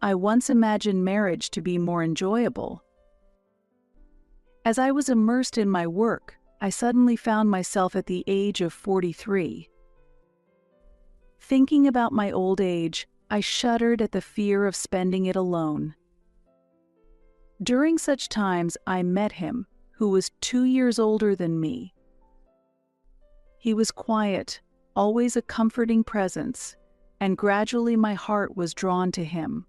I once imagined marriage to be more enjoyable. As I was immersed in my work, I suddenly found myself at the age of 43. Thinking about my old age, I shuddered at the fear of spending it alone. During such times, I met him, who was 2 years older than me. He was quiet, always a comforting presence, and gradually my heart was drawn to him.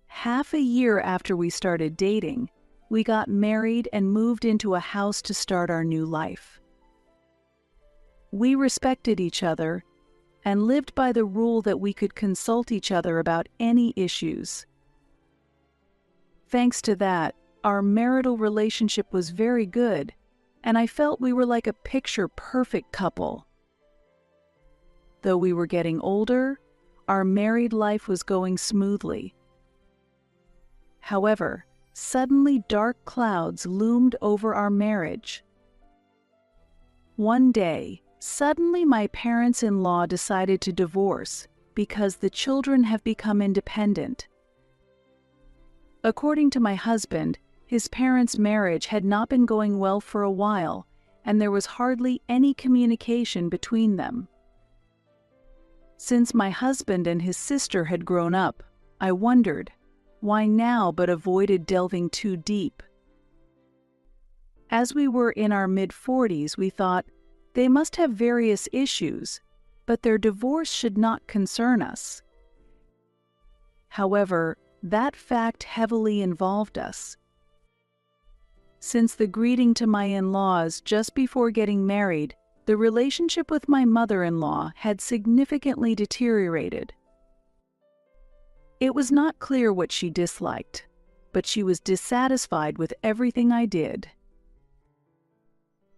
Half a year after we started dating, we got married and moved into a house to start our new life. We respected each other and lived by the rule that we could consult each other about any issues. Thanks to that, our marital relationship was very good, and I felt we were like a picture-perfect couple. Though we were getting older, our married life was going smoothly. However, suddenly dark clouds loomed over our marriage. One day, suddenly my parents-in-law decided to divorce because the children have become independent. According to my husband, his parents' marriage had not been going well for a while, and there was hardly any communication between them. Since my husband and his sister had grown up, I wondered, why now, but avoided delving too deep. As we were in our mid-40s, we thought, they must have various issues, but their divorce should not concern us. However, that fact heavily involved us. Since the greeting to my in-laws just before getting married, the relationship with my mother-in-law had significantly deteriorated. It was not clear what she disliked, but she was dissatisfied with everything I did.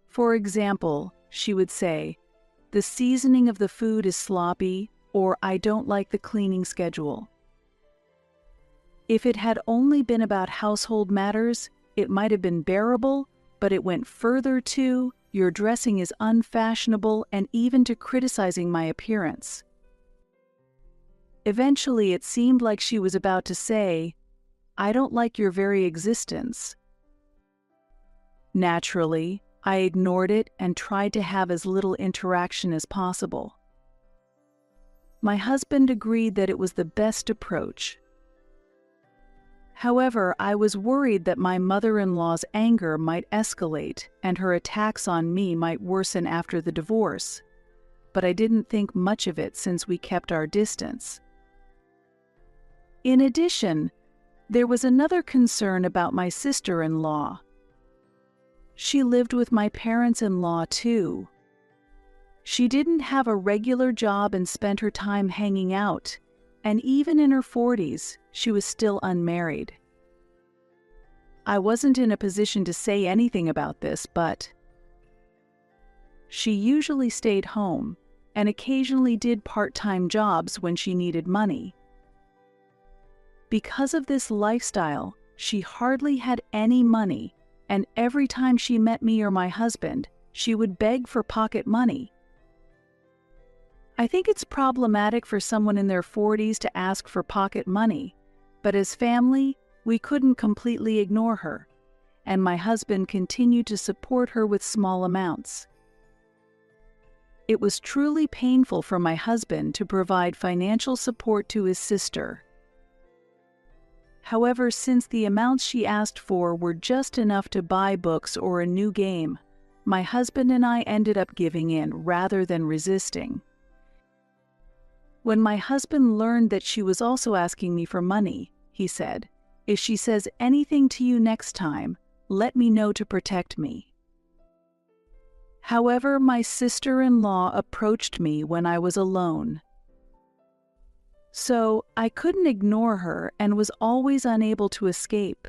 For example, she would say, "The seasoning of the food is sloppy," or "I don't like the cleaning schedule." If it had only been about household matters, it might have been bearable, but it went further to, "Your dressing is unfashionable," and even to criticizing my appearance. Eventually, it seemed like she was about to say, "I don't like your very existence." Naturally, I ignored it and tried to have as little interaction as possible. My husband agreed that it was the best approach. However, I was worried that my mother-in-law's anger might escalate and her attacks on me might worsen after the divorce, but I didn't think much of it since we kept our distance. In addition, there was another concern about my sister-in-law. She lived with my parents-in-law too. She didn't have a regular job and spent her time hanging out, and even in her 40s, she was still unmarried. I wasn't in a position to say anything about this, but she usually stayed home and occasionally did part-time jobs when she needed money. Because of this lifestyle, she hardly had any money, and every time she met me or my husband, she would beg for pocket money. I think it's problematic for someone in their 40s to ask for pocket money, but as family, we couldn't completely ignore her, and my husband continued to support her with small amounts. It was truly painful for my husband to provide financial support to his sister. However, since the amounts she asked for were just enough to buy books or a new game, my husband and I ended up giving in rather than resisting. When my husband learned that she was also asking me for money, he said, "If she says anything to you next time, let me know to protect me." However, my sister-in-law approached me when I was alone. So I couldn't ignore her and was always unable to escape.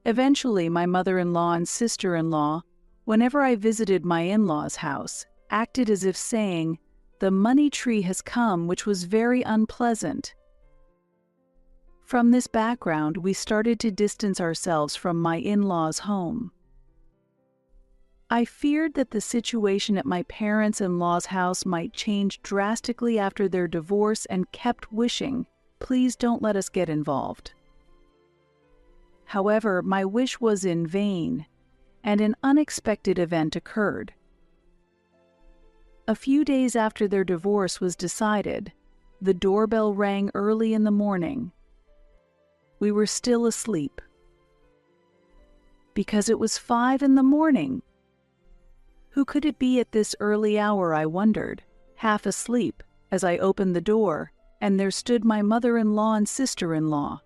Eventually, my mother-in-law and sister-in-law, whenever I visited my in-laws' house, acted as if saying, "The money tree has come," which was very unpleasant. From this background, we started to distance ourselves from my in-laws' home. I feared that the situation at my parents-in-law's house might change drastically after their divorce and kept wishing, "Please don't let us get involved." However, my wish was in vain, and an unexpected event occurred. A few days after their divorce was decided, the doorbell rang early in the morning. We were still asleep. Because it was 5 in the morning. Who could it be at this early hour, I wondered, half asleep, as I opened the door, and there stood my mother-in-law and sister-in-law.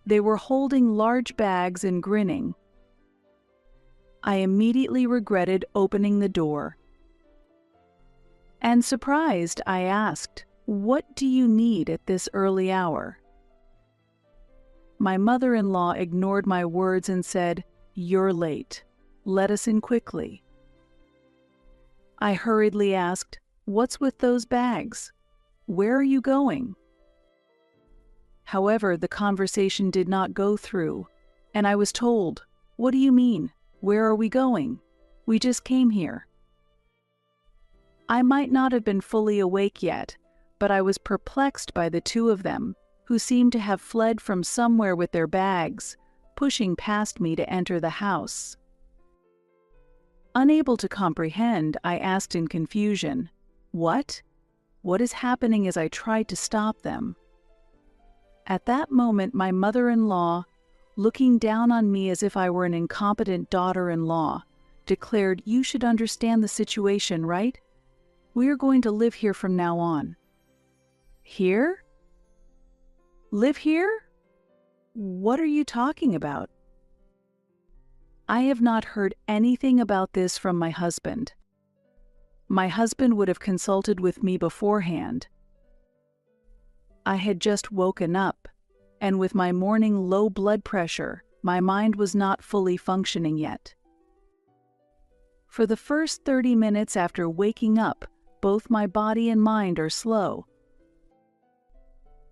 They were holding large bags and grinning. I immediately regretted opening the door. And surprised, I asked, "What do you need at this early hour?" My mother-in-law ignored my words and said, "You're late. Let us in quickly." I hurriedly asked, "What's with those bags? Where are you going?" However, the conversation did not go through, and I was told, "What do you mean? Where are we going? We just came here." I might not have been fully awake yet, but I was perplexed by the two of them, who seemed to have fled from somewhere with their bags, pushing past me to enter the house. Unable to comprehend, I asked in confusion, "What? What is happening?" as I tried to stop them. At that moment, my mother-in-law, looking down on me as if I were an incompetent daughter-in-law, declared, "You should understand the situation, right? We are going to live here from now on." "Here? Live here? What are you talking about?" I have not heard anything about this from my husband. My husband would have consulted with me beforehand. I had just woken up, and with my morning low blood pressure, my mind was not fully functioning yet. For the first 30 minutes after waking up, both my body and mind are slow.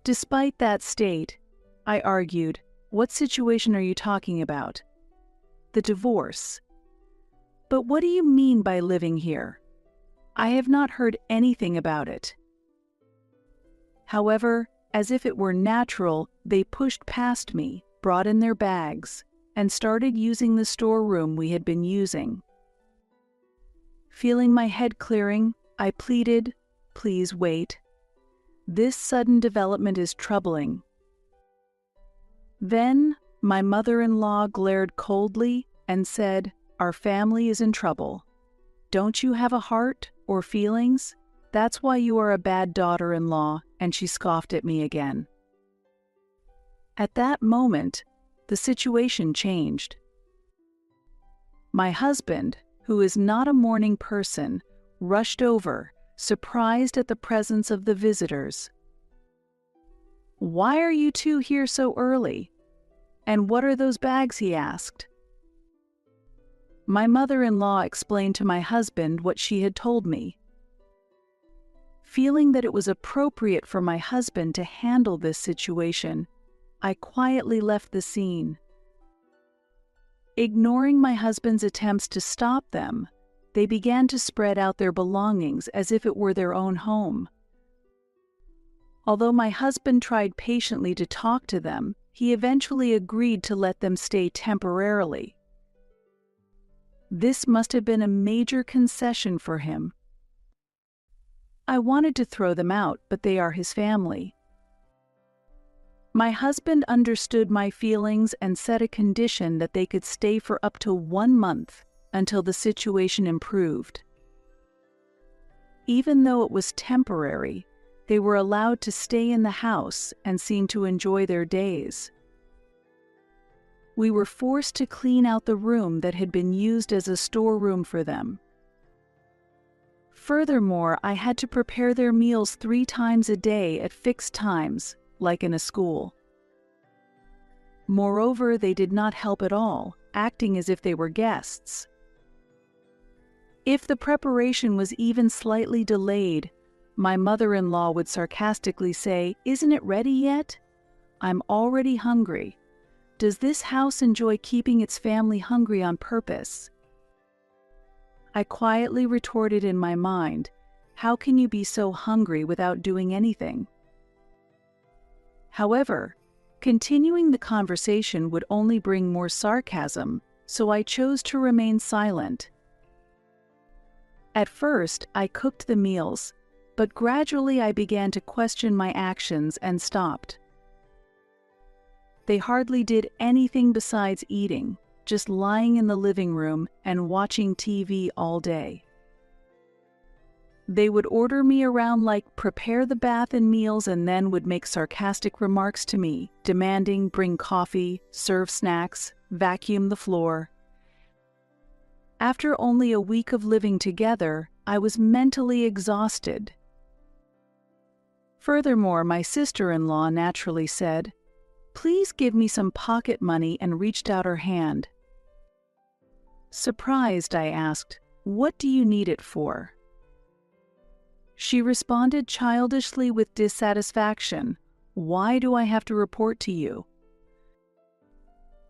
Despite that state, I argued, "What situation are you talking about?" "The divorce." "But what do you mean by living here? I have not heard anything about it." However, as if it were natural, they pushed past me, brought in their bags, and started using the storeroom we had been using. Feeling my head clearing, I pleaded, "Please wait. This sudden development is troubling." Then, my mother-in-law glared coldly and said, "Our family is in trouble. Don't you have a heart or feelings? That's why you are a bad daughter-in-law," and she scoffed at me again. At that moment, the situation changed. My husband, who is not a morning person, rushed over, surprised at the presence of the visitors. "Why are you two here so early? And what are those bags?" he asked. My mother-in-law explained to my husband what she had told me. Feeling that it was appropriate for my husband to handle this situation, I quietly left the scene. Ignoring my husband's attempts to stop them, they began to spread out their belongings as if it were their own home. Although my husband tried patiently to talk to them, he eventually agreed to let them stay temporarily. This must have been a major concession for him. I wanted to throw them out, but they are his family. My husband understood my feelings and set a condition that they could stay for up to 1 month until the situation improved. Even though it was temporary, they were allowed to stay in the house and seemed to enjoy their days. We were forced to clean out the room that had been used as a storeroom for them. Furthermore, I had to prepare their meals 3 times a day at fixed times, like in a school. Moreover, they did not help at all, acting as if they were guests. If the preparation was even slightly delayed, my mother-in-law would sarcastically say, "Isn't it ready yet? I'm already hungry. Does this house enjoy keeping its family hungry on purpose?" I quietly retorted in my mind, "How can you be so hungry without doing anything?" However, continuing the conversation would only bring more sarcasm, so I chose to remain silent. At first, I cooked the meals, but gradually I began to question my actions and stopped. They hardly did anything besides eating, just lying in the living room and watching TV all day. They would order me around like prepare the bath and meals, and then would make sarcastic remarks to me, demanding bring coffee, serve snacks, vacuum the floor. After only a week of living together, I was mentally exhausted. Furthermore, my sister-in-law naturally said, "Please give me some pocket money," and reached out her hand. Surprised, I asked, "What do you need it for?" She responded childishly with dissatisfaction, "Why do I have to report to you?"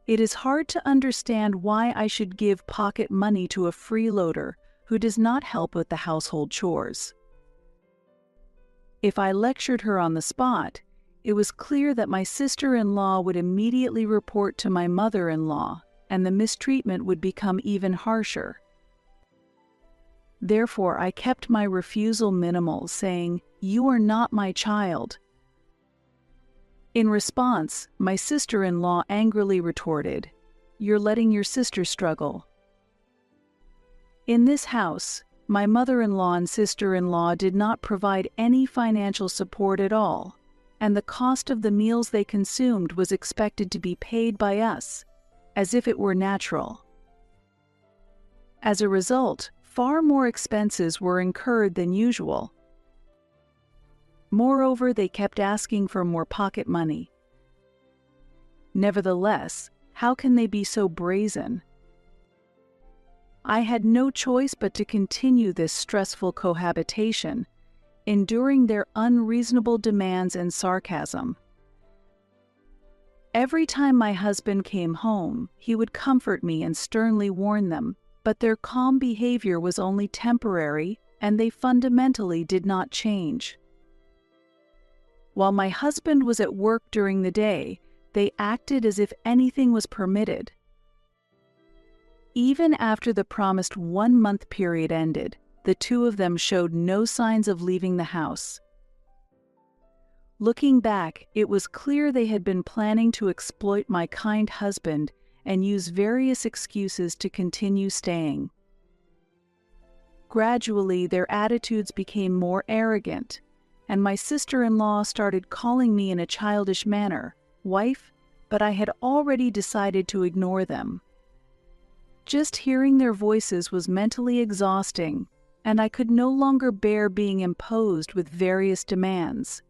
It is hard to understand why I should give pocket money to a freeloader who does not help with the household chores. If I lectured her on the spot, it was clear that my sister-in-law would immediately report to my mother-in-law, and the mistreatment would become even harsher. Therefore, I kept my refusal minimal, saying, "You are not my child." In response, my sister-in-law angrily retorted, "You're letting your sister struggle." In this house, my mother-in-law and sister-in-law did not provide any financial support at all, and the cost of the meals they consumed was expected to be paid by us, as if it were natural. As a result, far more expenses were incurred than usual. Moreover, they kept asking for more pocket money. Nevertheless, how can they be so brazen? I had no choice but to continue this stressful cohabitation, enduring their unreasonable demands and sarcasm. Every time my husband came home, he would comfort me and sternly warn them, but their calm behavior was only temporary, and they fundamentally did not change. While my husband was at work during the day, they acted as if anything was permitted. Even after the promised 1-month period ended, the two of them showed no signs of leaving the house. Looking back, it was clear they had been planning to exploit my kind husband and use various excuses to continue staying. Gradually, their attitudes became more arrogant, and my sister-in-law started calling me in a childish manner, "Wife," but I had already decided to ignore them. Just hearing their voices was mentally exhausting, and I could no longer bear being imposed with various demands.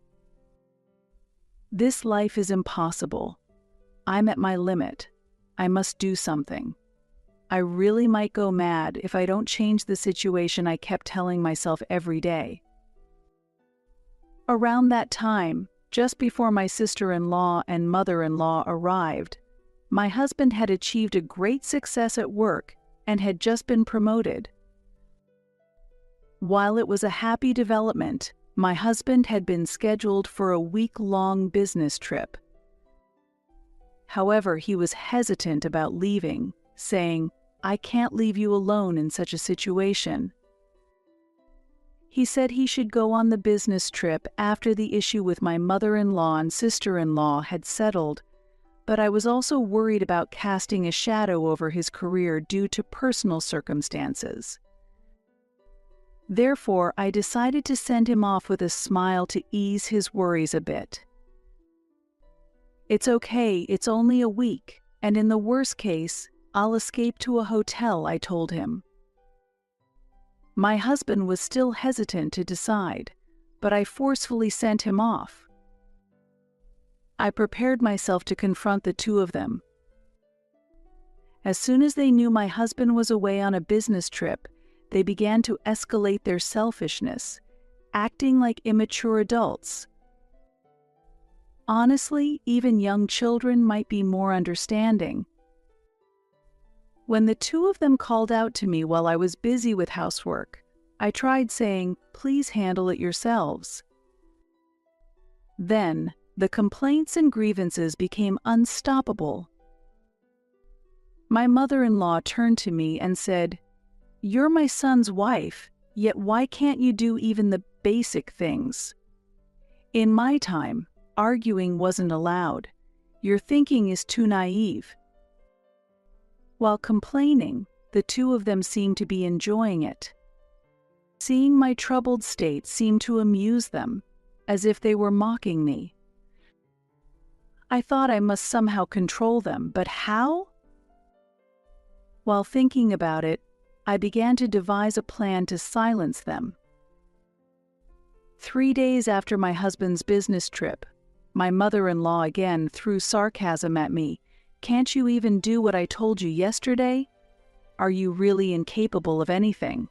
This life is impossible. I'm at my limit. I must do something. I really might go mad if I don't change the situation, I kept telling myself every day. Around that time, just before my sister-in-law and mother-in-law arrived, my husband had achieved a great success at work and had just been promoted. While it was a happy development, my husband had been scheduled for a week-long business trip. However, he was hesitant about leaving, saying, "I can't leave you alone in such a situation." He said he should go on the business trip after the issue with my mother-in-law and sister-in-law had settled, but I was also worried about casting a shadow over his career due to personal circumstances. Therefore, I decided to send him off with a smile to ease his worries a bit. "It's okay, it's only a week, and in the worst case, I'll escape to a hotel," I told him. My husband was still hesitant to decide, but I forcefully sent him off. I prepared myself to confront the two of them. As soon as they knew my husband was away on a business trip, they began to escalate their selfishness, acting like immature adults. Honestly, even young children might be more understanding. When the two of them called out to me while I was busy with housework, I tried saying, "Please handle it yourselves." Then, the complaints and grievances became unstoppable. My mother-in-law turned to me and said, "You're my son's wife, yet why can't you do even the basic things? In my time, arguing wasn't allowed. Your thinking is too naive." While complaining, the two of them seemed to be enjoying it. Seeing my troubled state seemed to amuse them, as if they were mocking me. I thought I must somehow control them, but how? While thinking about it, I began to devise a plan to silence them. 3 days after my husband's business trip, my mother-in-law again threw sarcasm at me. "Can't you even do what I told you yesterday? Are you really incapable of anything?"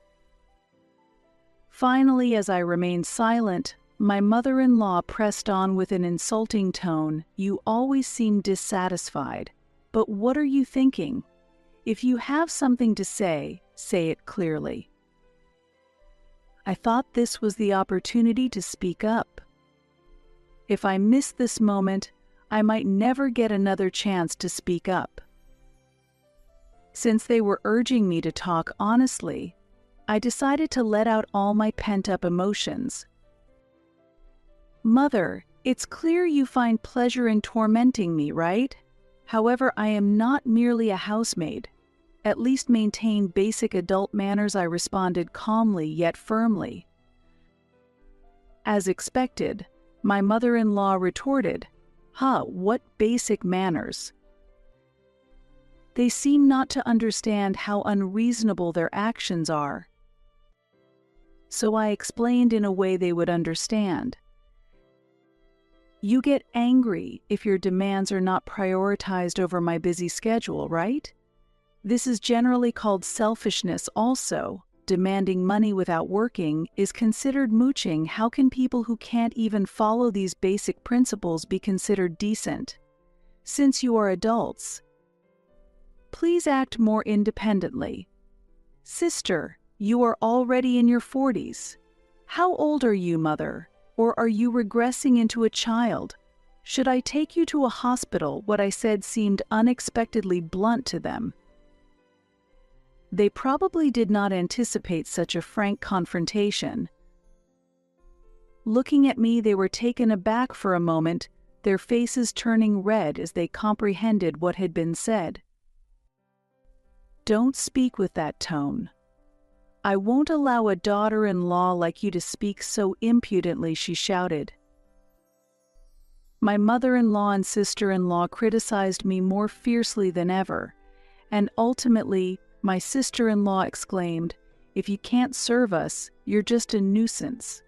Finally, as I remained silent, my mother-in-law pressed on with an insulting tone. "You always seem dissatisfied. But what are you thinking? If you have something to say it clearly." I thought this was the opportunity to speak up. If I missed this moment, I might never get another chance to speak up. Since they were urging me to talk honestly, I decided to let out all my pent-up emotions. "Mother, it's clear you find pleasure in tormenting me, right? However, I am not merely a housemaid. At least maintain basic adult manners," I responded calmly yet firmly. As expected, my mother-in-law retorted, What basic manners?" They seem not to understand how unreasonable their actions are. So I explained in a way they would understand. "You get angry if your demands are not prioritized over my busy schedule, right? This is generally called selfishness also. Demanding money without working is considered mooching. How can people who can't even follow these basic principles be considered decent? Since you are adults, please act more independently. Sister, you are already in your 40s. How old are you, mother? Or are you regressing into a child? Should I take you to a hospital?" What I said seemed unexpectedly blunt to them. They probably did not anticipate such a frank confrontation. Looking at me, they were taken aback for a moment, their faces turning red as they comprehended what had been said. "Don't speak with that tone. I won't allow a daughter-in-law like you to speak so impudently," she shouted. My mother-in-law and sister-in-law criticized me more fiercely than ever, and ultimately, my sister-in-law exclaimed, "If you can't serve us, you're just a nuisance."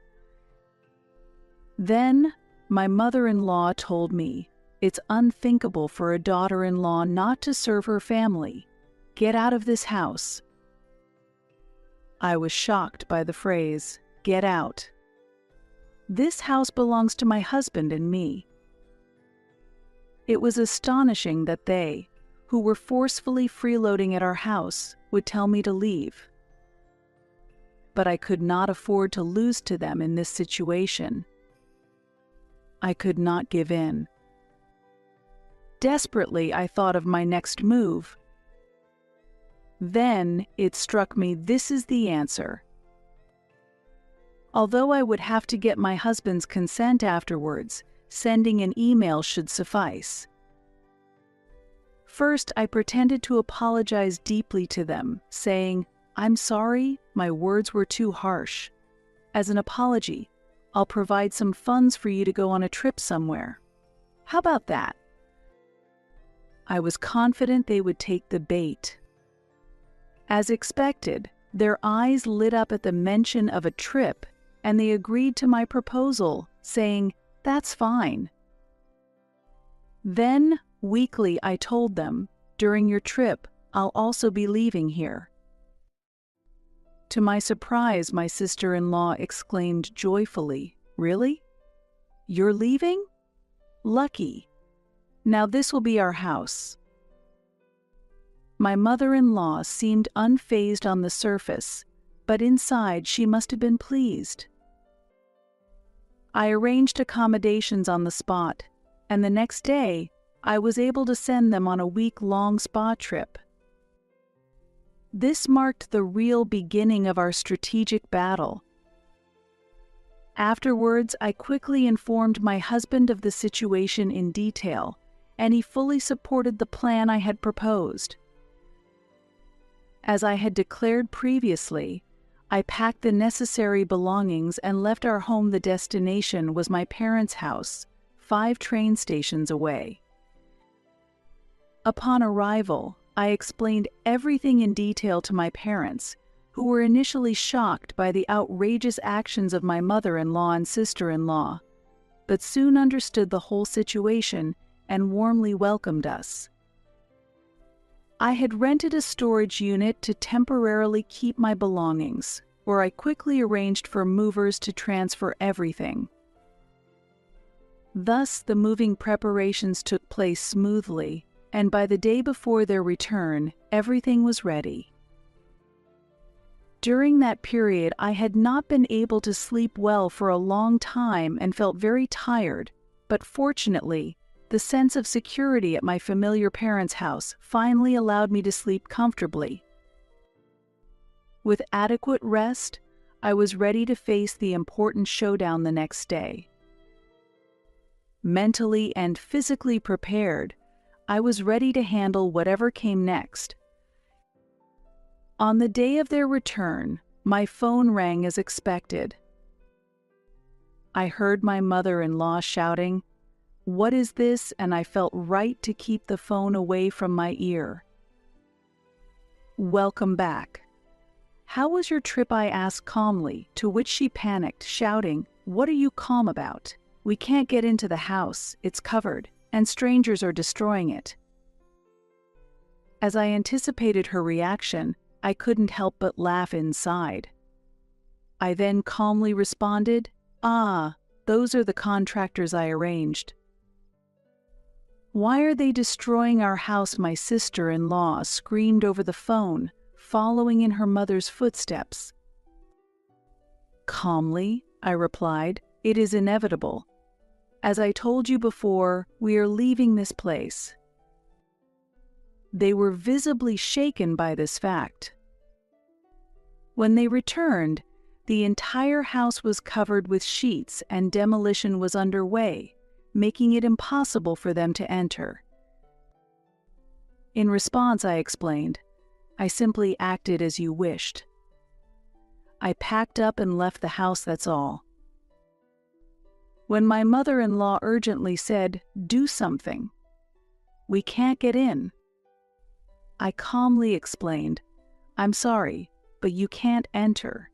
Then, my mother-in-law told me, "It's unthinkable for a daughter-in-law not to serve her family. Get out of this house." I was shocked by the phrase, "get out." This house belongs to my husband and me. It was astonishing that they, who were forcefully freeloading at our house, would tell me to leave. But I could not afford to lose to them in this situation. I could not give in. Desperately, I thought of my next move. Then it struck me, this is the answer. Although I would have to get my husband's consent afterwards, sending an email should suffice. First, I pretended to apologize deeply to them, saying, "I'm sorry, my words were too harsh. As an apology, I'll provide some funds for you to go on a trip somewhere. How about that?" I was confident they would take the bait. As expected, their eyes lit up at the mention of a trip, and they agreed to my proposal, saying, "That's fine." Then, weakly, I told them, "During your trip, I'll also be leaving here." To my surprise, my sister-in-law exclaimed joyfully, "Really? You're leaving? Lucky. Now this will be our house." My mother-in-law seemed unfazed on the surface, but inside she must have been pleased. I arranged accommodations on the spot, and the next day I was able to send them on a week-long spa trip. This marked the real beginning of our strategic battle. Afterwards, I quickly informed my husband of the situation in detail, and he fully supported the plan I had proposed. As I had declared previously, I packed the necessary belongings and left our home. The destination was my parents' house, 5 train stations away. Upon arrival, I explained everything in detail to my parents, who were initially shocked by the outrageous actions of my mother-in-law and sister-in-law, but soon understood the whole situation and warmly welcomed us. I had rented a storage unit to temporarily keep my belongings, where I quickly arranged for movers to transfer everything. Thus, the moving preparations took place smoothly, and by the day before their return, everything was ready. During that period, I had not been able to sleep well for a long time and felt very tired, but fortunately, the sense of security at my familiar parents' house finally allowed me to sleep comfortably. With adequate rest, I was ready to face the important showdown the next day. Mentally and physically prepared, I was ready to handle whatever came next. On the day of their return, my phone rang as expected. I heard my mother-in-law shouting, "What is this?" and I felt right to keep the phone away from my ear. "Welcome back. How was your trip?" I asked calmly, to which she panicked, shouting, "What are you calm about? We can't get into the house, it's covered, and strangers are destroying it." As I anticipated her reaction, I couldn't help but laugh inside. I then calmly responded, "Ah, those are the contractors I arranged." "Why are they destroying our house?" my sister-in-law screamed over the phone, following in her mother's footsteps. Calmly, I replied, "It is inevitable. As I told you before, we are leaving this place." They were visibly shaken by this fact. When they returned, the entire house was covered with sheets and demolition was underway, making it impossible for them to enter. In response, I explained, "I simply acted as you wished. I packed up and left the house, that's all." When my mother-in-law urgently said, "Do something. We can't get in," I calmly explained, "I'm sorry, but you can't enter.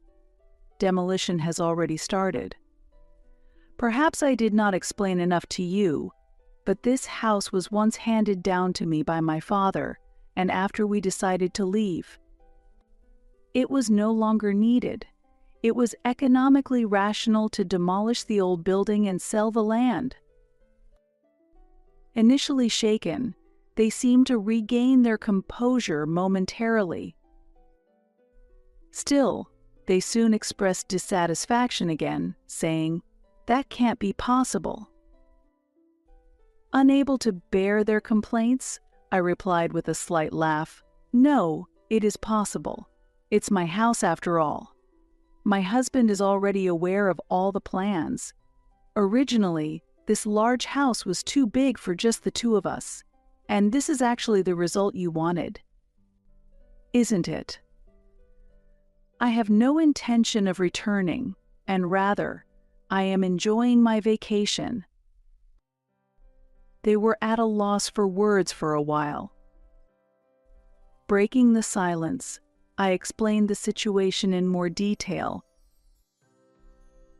Demolition has already started." Perhaps I did not explain enough to you, but this house was once handed down to me by my father, and after we decided to leave, it was no longer needed. It was economically rational to demolish the old building and sell the land. Initially shaken, they seemed to regain their composure momentarily. Still, they soon expressed dissatisfaction again, saying, "That can't be possible." Unable to bear their complaints, I replied with a slight laugh, "No, it is possible. It's my house after all. My husband is already aware of all the plans. Originally, this large house was too big for just the 2 of us, and this is actually the result you wanted. Isn't it? I have no intention of returning, and rather, I am enjoying my vacation." They were at a loss for words for a while. Breaking the silence, I explained the situation in more detail.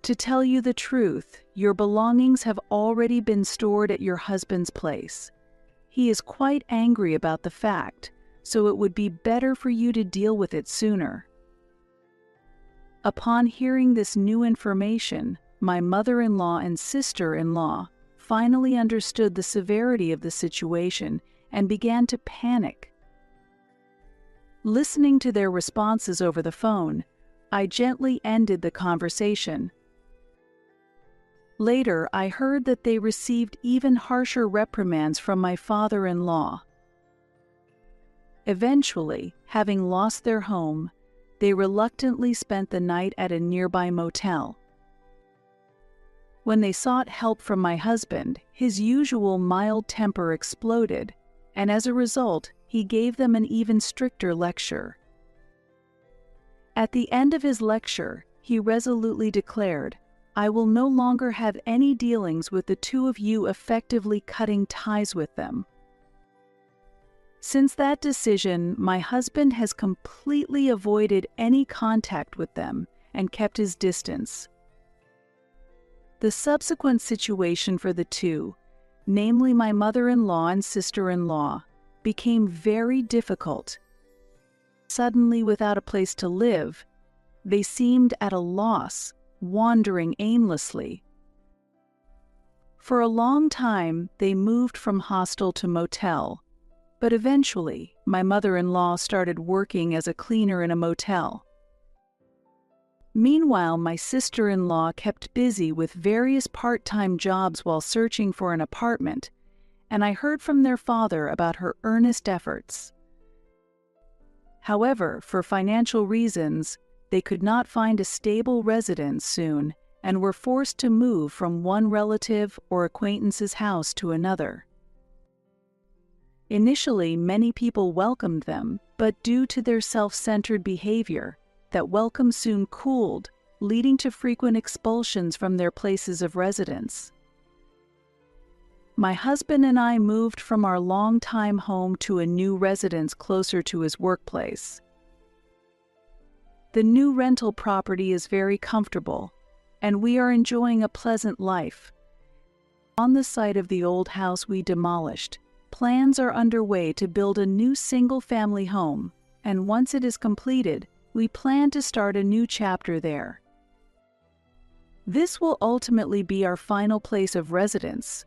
"To tell you the truth, your belongings have already been stored at your husband's place. He is quite angry about the fact, so it would be better for you to deal with it sooner." Upon hearing this new information, my mother-in-law and sister-in-law finally understood the severity of the situation and began to panic. Listening to their responses over the phone, I gently ended the conversation. Later, I heard that they received even harsher reprimands from my father-in-law. Eventually, having lost their home, they reluctantly spent the night at a nearby motel. When they sought help from my husband, his usual mild temper exploded, and as a result, he gave them an even stricter lecture. At the end of his lecture, he resolutely declared, "I will no longer have any dealings with the two of you, effectively cutting ties with them." Since that decision, my husband has completely avoided any contact with them and kept his distance. The subsequent situation for the two, namely my mother-in-law and sister-in-law, became very difficult. Suddenly without a place to live, they seemed at a loss, wandering aimlessly. For a long time, they moved from hostel to motel, but eventually, my mother-in-law started working as a cleaner in a motel. Meanwhile, my sister-in-law kept busy with various part-time jobs while searching for an apartment, and I heard from their father about her earnest efforts. However, for financial reasons, they could not find a stable residence soon and were forced to move from one relative or acquaintance's house to another. Initially, many people welcomed them, but due to their self-centered behavior, that welcome soon cooled, leading to frequent expulsions from their places of residence. My husband and I moved from our longtime home to a new residence closer to his workplace. The new rental property is very comfortable, and we are enjoying a pleasant life. On the site of the old house we demolished, plans are underway to build a new single-family home, and once it is completed, we plan to start a new chapter there. This will ultimately be our final place of residence,